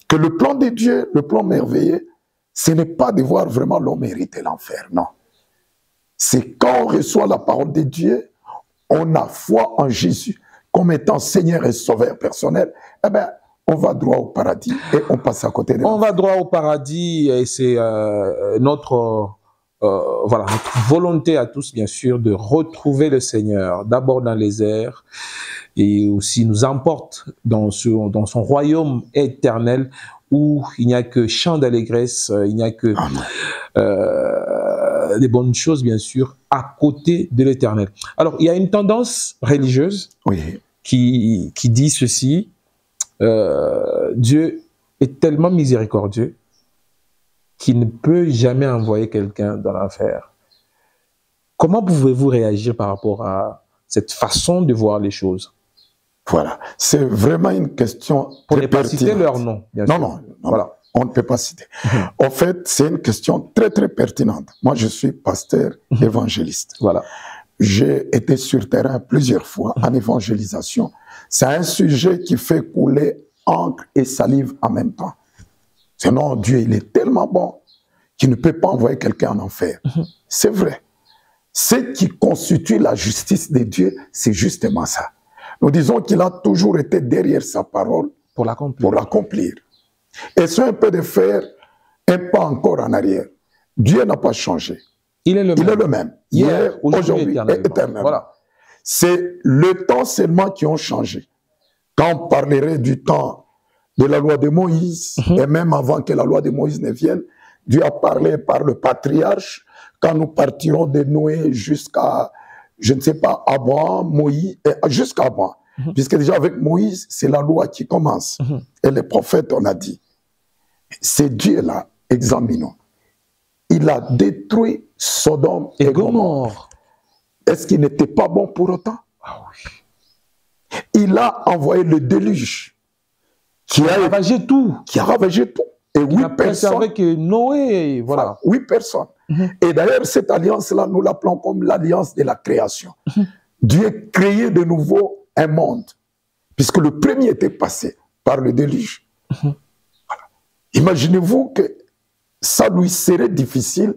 Que le plan de Dieu, le plan merveilleux, ce n'est pas de voir vraiment l'homme hériter l'enfer, non. C'est quand on reçoit la parole de Dieu, on a foi en Jésus comme étant Seigneur et Sauveur personnel, eh bien, on va droit au paradis et on passe à côté de l'enfer. On va droit au paradis et c'est notre volonté à tous, bien sûr, de retrouver le Seigneur, d'abord dans les airs, et aussi nous emporte dans son royaume éternel où il n'y a que chant d'allégresse, il n'y a que des bonnes choses, bien sûr, à côté de l'éternel. Alors, il y a une tendance religieuse qui dit ceci, Dieu est tellement miséricordieux qu'il ne peut jamais envoyer quelqu'un dans l'enfer. Comment pouvez-vous réagir par rapport à cette façon de voir les choses? Voilà, c'est vraiment une question pour ne pas citer leur nom, bien sûr. Non, voilà. On ne peut pas citer. En fait, c'est une question très, très pertinente. Moi, je suis pasteur évangéliste. Voilà. J'ai été sur terrain plusieurs fois en évangélisation. C'est un sujet qui fait couler encre et salive en même temps. Sinon, Dieu, il est tellement bon qu'il ne peut pas envoyer quelqu'un en enfer. C'est vrai. Ce qui constitue la justice de Dieu, c'est justement ça. Nous disons qu'il a toujours été derrière sa parole pour l'accomplir. Et c'est un peu de faire un pas encore en arrière. Dieu n'a pas changé. Il est le même. Hier, aujourd'hui et éternellement. Voilà. C'est le temps seulement qui ont changé. Quand on parlerait du temps de la loi de Moïse, et même avant que la loi de Moïse ne vienne, Dieu a parlé par le patriarche. Quand nous partirons de Noé jusqu'à, je ne sais pas, Abraham, Moïse, jusqu'à Abraham. Puisque déjà avec Moïse, c'est la loi qui commence. Et les prophètes, on a dit, c'est Dieu-là, examinons. Il a détruit Sodome et Gomorrhe. Est-ce qu'il n'était pas bon pour autant? Il a envoyé le déluge qui a ravagé tout. Qui a ravagé tout. Et 8 personnes. Avec Noé, voilà. 8 personnes. Et d'ailleurs, cette alliance-là, nous l'appelons comme l'alliance de la création. Dieu créait de nouveau un monde, puisque le premier était passé par le déluge. Voilà. Imaginez-vous que ça lui serait difficile